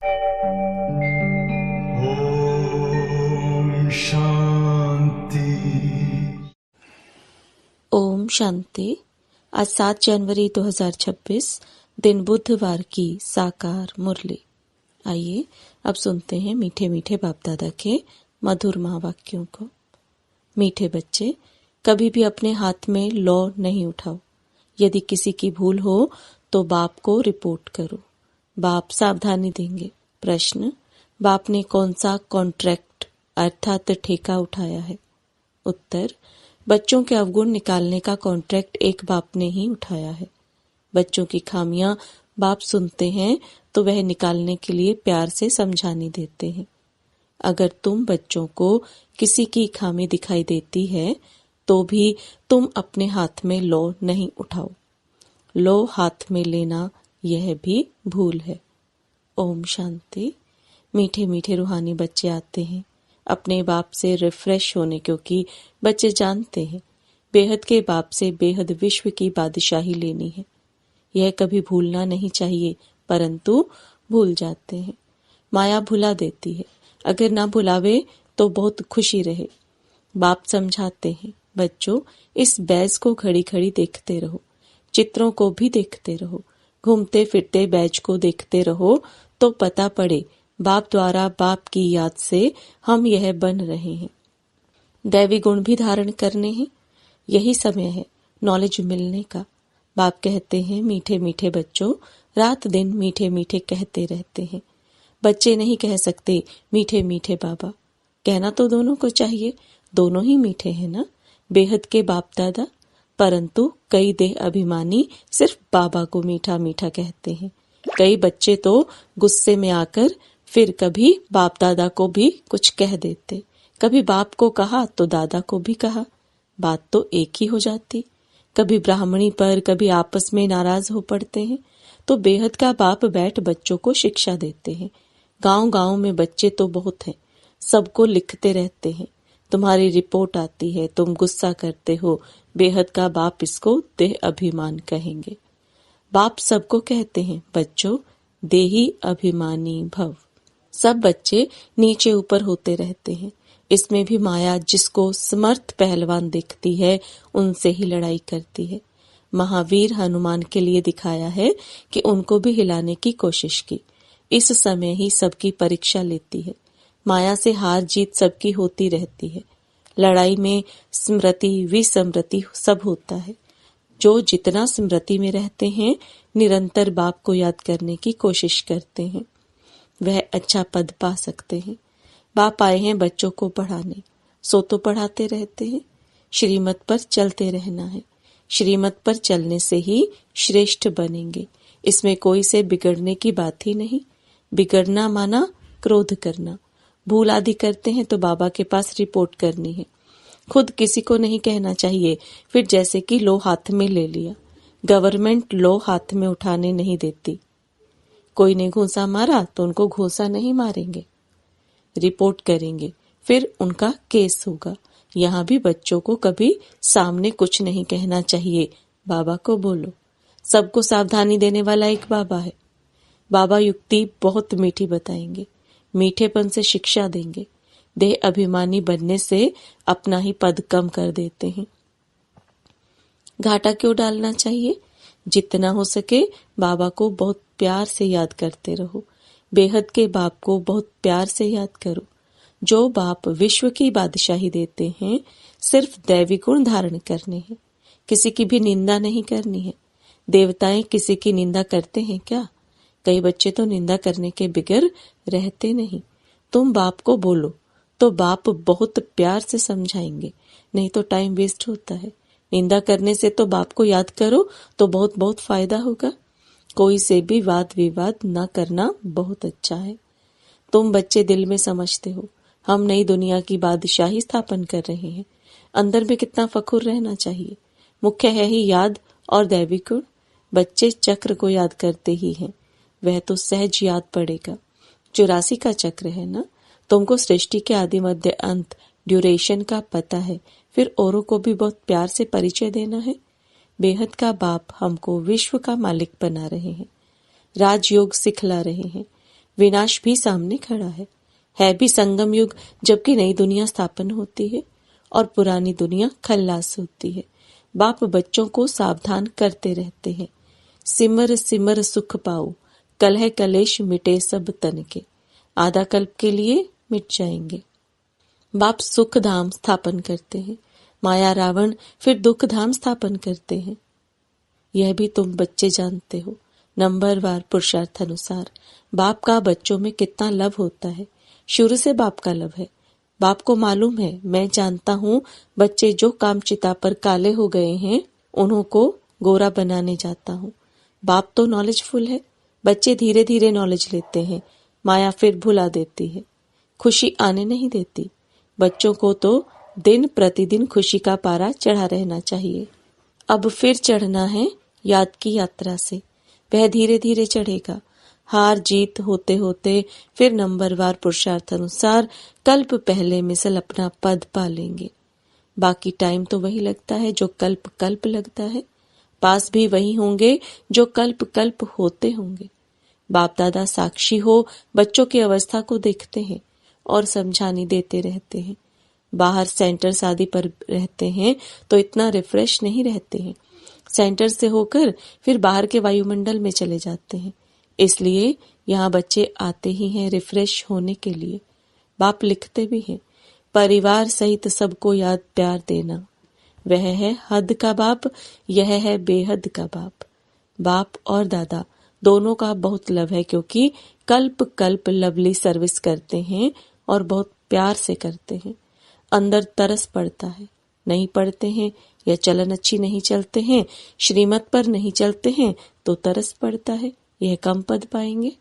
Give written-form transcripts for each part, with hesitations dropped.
ओम शांति। ओम शांति। आज 7 जनवरी 2026 दिन बुधवार की साकार मुरली। आइए अब सुनते हैं मीठे मीठे बाप दादा के मधुर महावाक्यों को। मीठे बच्चे, कभी भी अपने हाथ में लौ नहीं उठाओ। यदि किसी की भूल हो तो बाप को रिपोर्ट करो। बाप सावधानी देंगे। प्रश्न: बाप ने कौन सा कॉन्ट्रैक्ट अर्थात ठेका उठाया है? उत्तर: बच्चों के अवगुण निकालने का कॉन्ट्रैक्ट एक बाप ने ही उठाया है। बच्चों की खामियां बाप सुनते हैं तो वह निकालने के लिए प्यार से समझाने देते हैं। अगर तुम बच्चों को किसी की खामी दिखाई देती है तो भी तुम अपने हाथ में लौ नहीं उठाओ। लौ हाथ में लेना यह भी भूल है। ओम शांति। मीठे मीठे रूहानी बच्चे आते हैं अपने बाप से रिफ्रेश होने, क्योंकि बच्चे जानते हैं बेहद के बाप से बेहद विश्व की बादशाही लेनी है। यह कभी भूलना नहीं चाहिए, परंतु भूल जाते हैं। माया भुला देती है, अगर ना भुलावे तो बहुत खुशी रहे। बाप समझाते हैं, बच्चों इस बैज को घड़ी घड़ी देखते रहो, चित्रों को भी देखते रहो, घूमते फिरते बैज को देखते रहो तो पता पड़े बाप द्वारा बाप की याद से हम यह बन रहे हैं। दैवी गुण भी धारण करने हैं। यही समय है नॉलेज मिलने का। बाप कहते हैं, मीठे मीठे बच्चों, रात दिन मीठे मीठे कहते रहते हैं। बच्चे नहीं कह सकते मीठे मीठे बाबा। कहना तो दोनों को चाहिए, दोनों ही मीठे हैं ना, बेहद के बाप दादा। परंतु कई देह अभिमानी सिर्फ बाबा को मीठा मीठा कहते हैं। कई बच्चे तो गुस्से में आकर फिर कभी बाप दादा को भी कुछ कह देते, कभी बाप को कहा तो दादा को भी कहा, बात तो एक ही हो जाती। कभी ब्राह्मणी पर कभी आपस में नाराज हो पड़ते हैं तो बेहद का बाप बैठ बच्चों को शिक्षा देते हैं। गांव गांव में बच्चे तो बहुत हैं, सबको लिखते रहते हैं। तुम्हारी रिपोर्ट आती है, तुम गुस्सा करते हो, बेहद का बाप इसको देह अभिमान कहेंगे। बाप सबको कहते हैं, बच्चों देही अभिमानी भव। सब बच्चे नीचे ऊपर होते रहते हैं। इसमें भी माया जिसको समर्थ पहलवान देखती है उनसे ही लड़ाई करती है। महावीर हनुमान के लिए दिखाया है कि उनको भी हिलाने की कोशिश की। इस समय ही सबकी परीक्षा लेती है। माया से हार जीत सबकी होती रहती है। लड़ाई में स्मृति विस्मृति सब होता है। जो जितना स्मृति में रहते हैं, निरंतर बाप को याद करने की कोशिश करते हैं, वह अच्छा पद पा सकते हैं। बाप आए हैं बच्चों को पढ़ाने, सो तो पढ़ाते रहते हैं। श्रीमत पर चलते रहना है। श्रीमत पर चलने से ही श्रेष्ठ बनेंगे। इसमें कोई से बिगड़ने की बात ही नहीं। बिगड़ना माना क्रोध करना। भूल आदि करते हैं तो बाबा के पास रिपोर्ट करनी है। खुद किसी को नहीं कहना चाहिए। फिर जैसे कि लो हाथ में ले लिया। गवर्नमेंट लो हाथ में उठाने नहीं देती। कोई ने घूंसा मारा तो उनको घूंसा नहीं मारेंगे, रिपोर्ट करेंगे, फिर उनका केस होगा। यहाँ भी बच्चों को कभी सामने कुछ नहीं कहना चाहिए। बाबा को बोलो। सबको सावधानी देने वाला एक बाबा है। बाबा युक्ति बहुत मीठी बताएंगे, मीठेपन से शिक्षा देंगे। देह अभिमानी बनने से अपना ही पद कम कर देते हैं। घाटा क्यों डालना चाहिए? जितना हो सके बाबा को बहुत प्यार से याद करते रहो। बेहद के बाप को बहुत प्यार से याद करो। जो बाप विश्व की बादशाही देते हैं, सिर्फ दैवी गुण धारण करने हैं। किसी की भी निंदा नहीं करनी है। देवताएं किसी की निंदा करते हैं क्या? कई बच्चे तो निंदा करने के बिगर रहते नहीं। तुम बाप को बोलो तो बाप बहुत प्यार से समझाएंगे, नहीं तो टाइम वेस्ट होता है। निंदा करने से तो बाप को याद करो तो बहुत बहुत फायदा होगा। कोई से भी वाद विवाद न करना बहुत अच्छा है। तुम बच्चे दिल में समझते हो हम नई दुनिया की बादशाही स्थापन कर रहे हैं। अंदर में कितना फखुर रहना चाहिए। मुख्य है ही याद और दैवी गुण। बच्चे चक्र को याद करते ही हैं, वह तो सहज याद पड़ेगा। 84 का चक्र है ना। तुमको सृष्टि के आदि मध्य अंत ड्यूरेशन का पता है, फिर औरों को भी बहुत प्यार से परिचय देना है। बेहद का बाप हमको विश्व का मालिक बना रहे हैं, राजयोग सिखला रहे हैं। विनाश भी सामने खड़ा है भी संगम युग, जबकि नई दुनिया स्थापन होती है और पुरानी दुनिया खल्लास होती है। बाप बच्चों को सावधान करते रहते हैं। सिमर सिमर सुख पाओ, कलह कलेश मिटे सब तन के। आधा कल्प के लिए मिट जाएंगे। बाप सुख धाम स्थापन करते हैं, माया रावण फिर दुख धाम स्थापन करते हैं। यह भी तुम बच्चे जानते हो। नंबरवार पुरुषार्थ अनुसार बाप का बच्चों में कितना लव होता है। शुरू से बाप का लव है। बाप को मालूम है, मैं जानता हूँ बच्चे जो कामचिता पर काले हो गए हैं उन्हों को गोरा बनाने जाता हूँ। बाप तो नॉलेजफुल है। बच्चे धीरे धीरे नॉलेज लेते हैं। माया फिर भुला देती है, खुशी आने नहीं देती। बच्चों को तो दिन प्रतिदिन खुशी का पारा चढ़ा रहना चाहिए। अब फिर चढ़ना है याद की यात्रा से। वह धीरे धीरे चढ़ेगा। हार जीत होते होते फिर नंबरवार पुरुषार्थ अनुसार कल्प पहले मिसल अपना पद पा लेंगे। बाकी टाइम तो वही लगता है जो कल्प कल्प लगता है। पास भी वही होंगे जो कल्प कल्प होते होंगे। बाप दादा साक्षी हो बच्चों की अवस्था को देखते हैं और समझानी देते रहते हैं। बाहर सेंटर आदि पर रहते हैं तो इतना रिफ्रेश नहीं रहते हैं। सेंटर से होकर फिर बाहर के वायुमंडल में चले जाते हैं। इसलिए यहाँ बच्चे आते ही हैं रिफ्रेश होने के लिए। बाप लिखते भी हैं, परिवार सहित सबको याद प्यार देना। वह है हद का बाप, यह है बेहद का बाप। बाप और दादा दोनों का बहुत लव है, क्योंकि कल्प कल्प लवली सर्विस करते हैं और बहुत प्यार से करते हैं। अंदर तरस पड़ता है, नहीं पढ़ते हैं या चलन अच्छी नहीं चलते हैं, श्रीमत पर नहीं चलते हैं तो तरस पड़ता है, यह कम पद पाएंगे।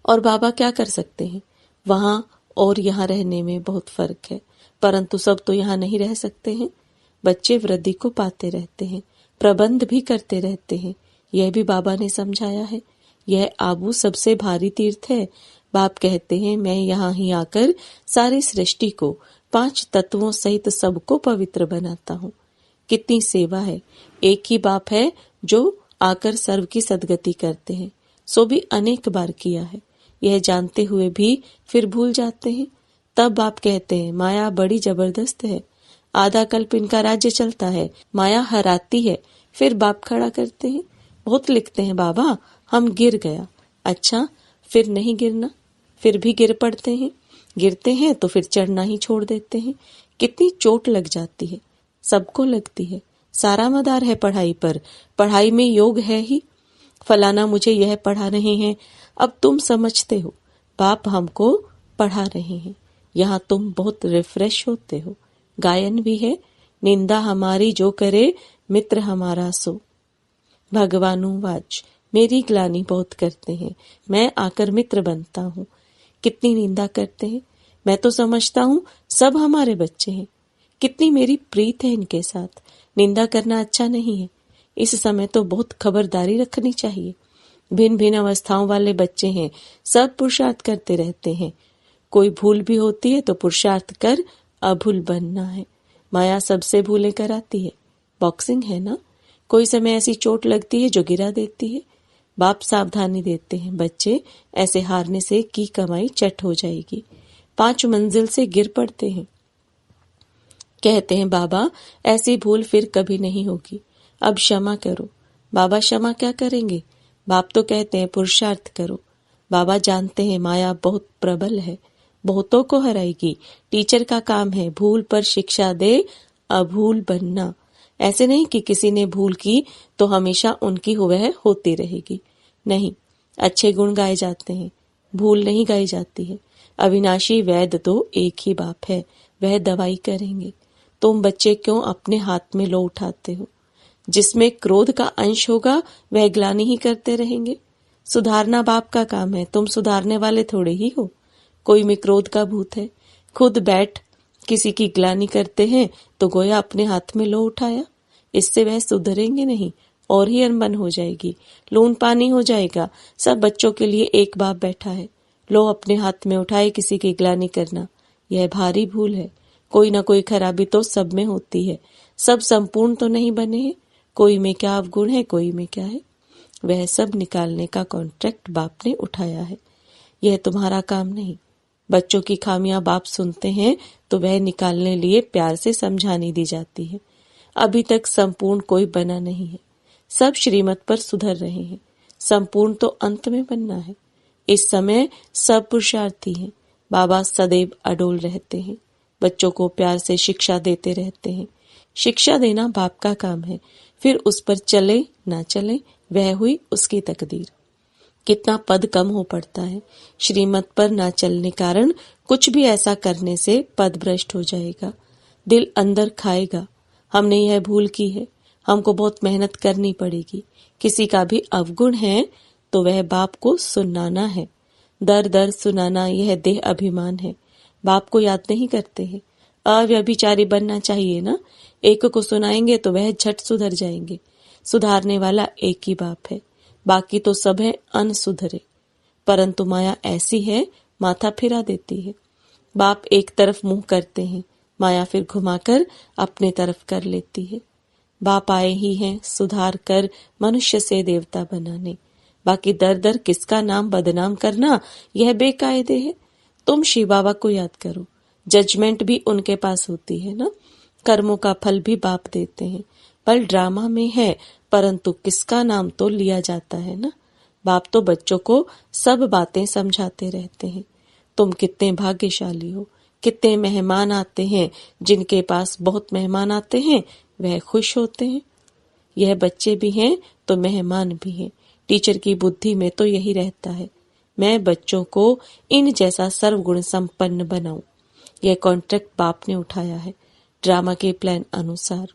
और बाबा क्या कर सकते हैं? वहां और यहाँ रहने में बहुत फर्क है, परंतु सब तो यहाँ नहीं रह सकते हैं। बच्चे वृद्धि को पाते रहते हैं, प्रबंध भी करते रहते हैं। यह भी बाबा ने समझाया है। यह आबू सबसे भारी तीर्थ है। बाप कहते हैं, मैं यहाँ ही आकर सारी सृष्टि को 5 तत्वों सहित सबको पवित्र बनाता हूँ। कितनी सेवा है। एक ही बाप है जो आकर सर्व की सदगति करते हैं, सो भी अनेक बार किया है। यह जानते हुए भी फिर भूल जाते हैं। तब बाप कहते हैं, माया बड़ी जबरदस्त है। आधा कल्प इनका राज्य चलता है, माया हराती है। फिर बाप खड़ा करते हैं। बहुत लिखते हैं, बाबा हम गिर गया। अच्छा, फिर नहीं गिरना, फिर भी गिर पड़ते हैं। गिरते हैं तो फिर चढ़ना ही छोड़ देते हैं। कितनी चोट लग जाती है, सबको लगती है। सारा मदार है पढ़ाई पर, पढ़ाई में योग है ही। फलाना मुझे यह पढ़ा रहे हैं, अब तुम समझते हो, बाप हमको पढ़ा रहे हैं। यहाँ तुम बहुत रिफ्रेश होते हो। गायन भी है, निंदा हमारी जो करे मित्र हमारा सो। भगवानु वाच, मेरी ग्लानि बहुत करते हैं, मैं आकर मित्र बनता हूँ। कितनी निंदा करते हैं। मैं तो समझता हूँ सब हमारे बच्चे हैं। कितनी मेरी प्रीत है इनके साथ। निंदा करना अच्छा नहीं है। इस समय तो बहुत खबरदारी रखनी चाहिए। भिन्न भिन्न अवस्थाओं वाले बच्चे हैं, सब पुरुषार्थ करते रहते हैं। कोई भूल भी होती है तो पुरुषार्थ कर अभूल बनना है। माया सबसे भूलें कराती है। बॉक्सिंग है ना, कोई समय ऐसी चोट लगती है जो गिरा देती है। बाप सावधानी देते हैं, बच्चे ऐसे हारने से की कमाई चट हो जाएगी। 5 मंजिल से गिर पड़ते हैं। कहते हैं, बाबा ऐसी भूल फिर कभी नहीं होगी, अब क्षमा करो। बाबा क्षमा क्या करेंगे? बाप तो कहते हैं पुरुषार्थ करो। बाबा जानते हैं माया बहुत प्रबल है, बहुतों को हराएगी। टीचर का काम है भूल पर शिक्षा दे, अभूल बनना। ऐसे नहीं कि किसी ने भूल की तो हमेशा उनकी वह होती रहेगी। नहीं, अच्छे गुण गाए जाते हैं, भूल नहीं गाई जाती है। अविनाशी वैद्य तो एक ही बाप है, वह दवाई करेंगे। तुम बच्चे क्यों अपने हाथ में लो उठाते हो? जिसमें क्रोध का अंश होगा वह ग्लानि ही करते रहेंगे। सुधारना बाप का काम है, तुम सुधारने वाले थोड़े ही हो। कोई में क्रोध का भूत है, खुद बैठ किसी की ग्लानि करते हैं तो गोया अपने हाथ में लो उठाया। इससे वह सुधरेंगे नहीं और ही अनबन हो जाएगी, लून पानी हो जाएगा। सब बच्चों के लिए एक बाप बैठा है, लो अपने हाथ में उठाए किसी की ग्लानि करना, यह भारी भूल है। कोई न कोई खराबी तो सब में होती है, सब संपूर्ण तो नहीं बने हैं। कोई में क्या अवगुण है, कोई में क्या है। वह सब निकालने का कॉन्ट्रैक्ट बाप ने उठाया है। यह तुम्हारा काम नहीं। बच्चों की खामियां बाप सुनते हैं तो वह निकालने लिए प्यार से समझानी दी जाती है। अभी तक संपूर्ण कोई बना नहीं है, सब श्रीमत पर सुधर रहे हैं। संपूर्ण तो अंत में बनना है। इस समय सब पुरुषार्थी हैं। बाबा सदैव अडोल रहते हैं, बच्चों को प्यार से शिक्षा देते रहते हैं। शिक्षा देना बाप का काम है, फिर उस पर चले ना चले वह हुई उसकी तकदीर। कितना पद कम हो पड़ता है। श्रीमत पर ना चलने कारण कुछ भी ऐसा करने से पद भ्रष्ट हो जाएगा, दिल अंदर खाएगा। हमने यह भूल की है, हमको बहुत मेहनत करनी पड़ेगी। किसी का भी अवगुण है तो वह बाप को सुनाना है, दर दर सुनाना। यह देह अभिमान है, बाप को याद नहीं करते हैं। अव्यभिचारी बनना चाहिए ना, एक को सुनाएंगे तो वह झट सुधर जाएंगे। सुधारने वाला एक ही बाप है, बाकी तो सब है अनसुधरे। परंतु माया ऐसी है, माथा फिरा देती है। बाप एक तरफ मुंह करते हैं, माया फिर घुमाकर अपने तरफ कर लेती है। बाप आए ही हैं सुधार कर मनुष्य से देवता बनाने। बाकी दर दर किसका नाम बदनाम करना यह बेकायदे है। तुम शिव बाबा को याद करो, जजमेंट भी उनके पास होती है ना। कर्मों का फल भी बाप देते हैं। पल ड्रामा में है, परंतु किसका नाम तो लिया जाता है ना। बाप तो बच्चों को सब बातें समझाते रहते हैं। तुम कितने भाग्यशाली हो, कितने मेहमान आते हैं। जिनके पास बहुत मेहमान आते हैं वह खुश होते हैं। यह बच्चे भी हैं तो मेहमान भी हैं। टीचर की बुद्धि में तो यही रहता है, मैं बच्चों को इन जैसा सर्वगुण संपन्न बनाऊं। यह कॉन्ट्रैक्ट बाप ने उठाया है। ड्रामा के प्लान अनुसार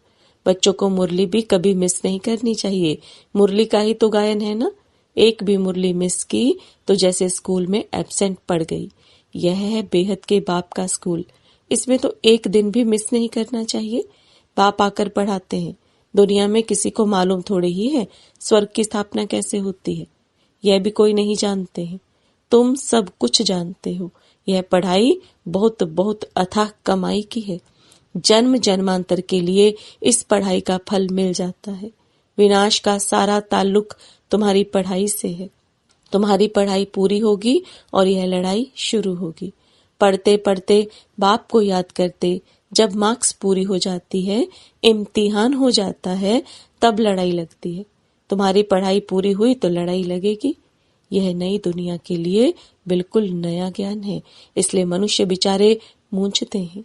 बच्चों को मुरली भी कभी मिस नहीं करनी चाहिए। मुरली का ही तो गायन है ना। एक भी मुरली मिस की तो जैसे स्कूल में एब्सेंट पड़ गई। यह है बेहद के बाप का स्कूल, इसमें तो एक दिन भी मिस नहीं करना चाहिए। बाप आकर पढ़ाते हैं। दुनिया में किसी को मालूम थोड़े ही है स्वर्ग की स्थापना कैसे होती है, यह भी कोई नहीं जानते हैं। तुम सब कुछ जानते हो। यह पढ़ाई बहुत बहुत अथाह कमाई की है। जन्म जन्मांतर के लिए इस पढ़ाई का फल मिल जाता है। विनाश का सारा ताल्लुक तुम्हारी पढ़ाई से है। तुम्हारी पढ़ाई पूरी होगी और यह लड़ाई शुरू होगी। पढ़ते पढ़ते बाप को याद करते, जब मार्क्स पूरी हो जाती है, इम्तिहान हो जाता है, तब लड़ाई लगती है। तुम्हारी पढ़ाई पूरी हुई तो लड़ाई लगेगी। यह नई दुनिया के लिए बिल्कुल नया ज्ञान है, इसलिए मनुष्य बेचारे मूंझते हैं।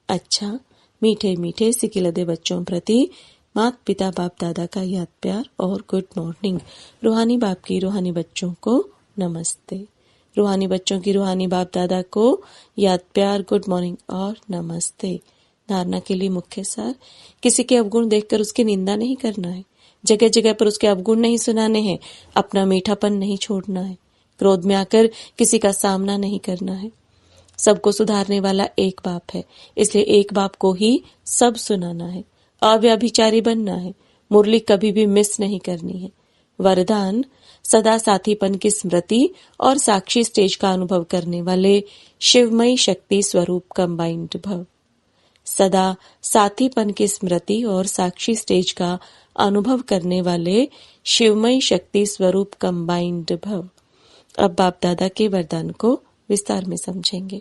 अच्छा, मीठे मीठे सिकिलदे बच्चों प्रति माता पिता बाप दादा का याद प्यार और गुड मॉर्निंग। रूहानी बाप की रूहानी बच्चों को नमस्ते। रूहानी बच्चों की रूहानी बाप दादा को याद प्यार, गुड मॉर्निंग और नमस्ते। धारणा के लिए मुख्य सार, किसी के अवगुण देखकर उसकी निंदा नहीं करना है। जगह जगह पर उसके अवगुण नहीं सुनाने हैं। अपना मीठापन नहीं छोड़ना है। क्रोध में आकर किसी का सामना नहीं करना है। सबको सुधारने वाला एक बाप है, इसलिए एक बाप को ही सब सुनाना है। अव्यभिचारी बनना है। मुरली कभी भी मिस नहीं करनी है। वरदान, सदा साथीपन की स्मृति और साक्षी स्टेज का अनुभव करने वाले शिवमयी शक्ति स्वरूप कंबाइंड भव। सदा साथीपन की स्मृति और साक्षी स्टेज का अनुभव करने वाले शिवमयी शक्ति स्वरूप कंबाइंड भव। अब बाप दादा के वरदान को विस्तार में समझेंगे।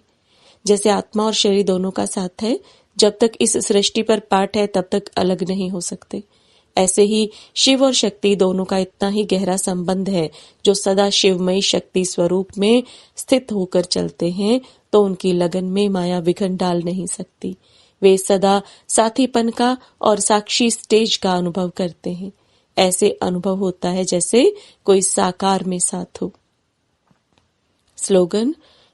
जैसे आत्मा और शरीर दोनों का साथ है, जब तक इस सृष्टि पर पार्ट है तब तक अलग नहीं हो सकते। ऐसे ही शिव और शक्ति दोनों का इतना ही गहरा संबंध है। जो सदा शिवमयी शक्ति स्वरूप में स्थित होकर चलते हैं तो उनकी लगन में माया विघन डाल नहीं सकती। वे सदा साथीपन का और साक्षी स्टेज का अनुभव करते हैं। ऐसे अनुभव होता है जैसे कोई साकार में साथ हो। स्लोगन,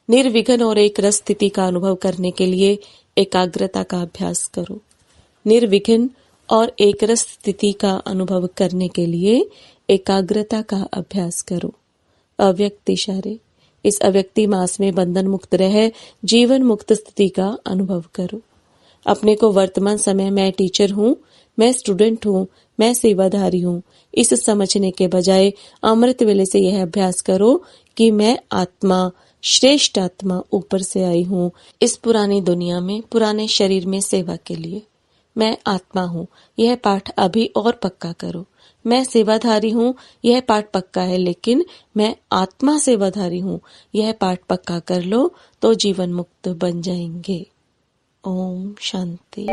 निर्विघ्न और एक रस स्थिति का अनुभव करने के लिए एकाग्रता का अभ्यास करो। निर्विघ्न और एक रस स्थिति का अनुभव करने के लिए एकाग्रता का अभ्यास करो। अव्यक्त इशारे, इस अव्यक्ति मास में बंधन मुक्त रह जीवन मुक्त स्थिति का अनुभव करो। अपने को वर्तमान समय मैं टीचर हूँ, मैं स्टूडेंट हूँ, मैं सेवाधारी हूँ, इस समझने के बजाय अमृत वेले से यह अभ्यास करो कि मैं आत्मा, श्रेष्ठ आत्मा ऊपर से आई हूँ इस पुरानी दुनिया में, पुराने शरीर में सेवा के लिए। मैं आत्मा हूँ, यह पाठ अभी और पक्का करो। मैं सेवाधारी हूँ, यह पाठ पक्का है, लेकिन मैं आत्मा सेवाधारी हूँ, यह पाठ पक्का कर लो तो जीवन मुक्त बन जाएंगे। ओम शांति।